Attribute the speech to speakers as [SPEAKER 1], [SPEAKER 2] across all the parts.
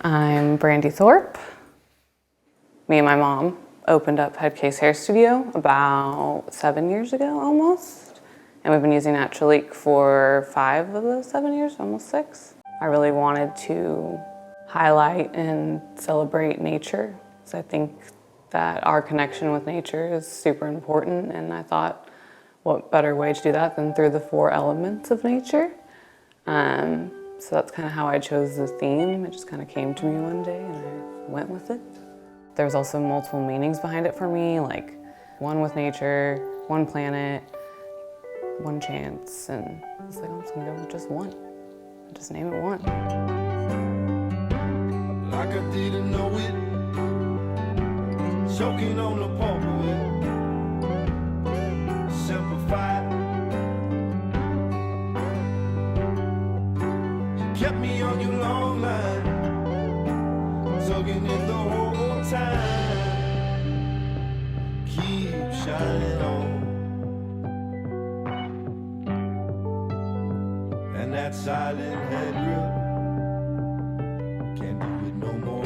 [SPEAKER 1] I'm Brandy Thorpe. Me and my mom opened up Headcase Hair Studio about 7 years ago, almost. And we've been using NATULIQUE for 5 of those 7 years, almost 6. I really wanted to highlight and celebrate nature. So I think that our connection with nature is super important, and I thought, what better way to do that than through the 4 elements of nature? So that's kind of how I chose the theme. It just kind of came to me one day and I went with it. There's also multiple meanings behind it for me, like one with nature, one planet, one chance, and it's like, I'm just gonna go with just one. Just name it one.
[SPEAKER 2] Like I didn't know it, choking on the pulp of it, simplified. Kept me on your long line, tugging it the whole time. Keep shining on, and that silent head grip can't do it no more.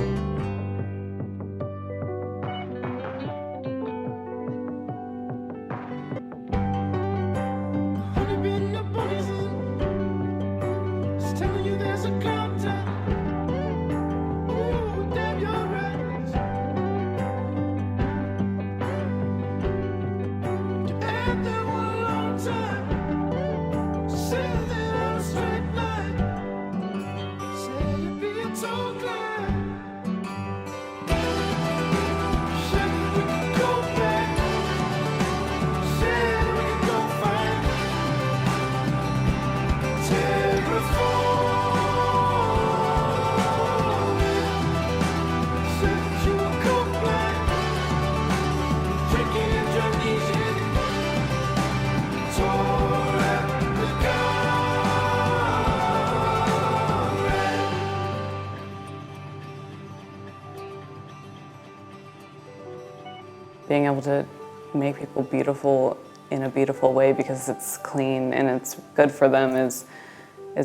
[SPEAKER 1] Being able to make people beautiful in a beautiful way because it's clean and it's good for them is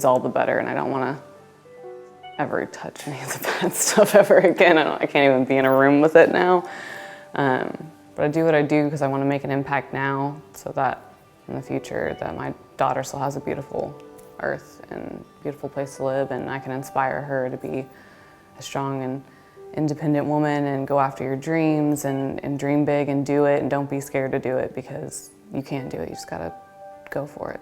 [SPEAKER 1] all the better, and I don't want to ever touch any of the bad stuff ever again. I can't even be in a room with it now. But I do what I do because I want to make an impact now so that in the future that my daughter still has a beautiful earth and beautiful place to live, and I can inspire her to be a strong and independent woman and go after your dreams and dream big and do it, and don't be scared to do it because you can do it. You just gotta go for it.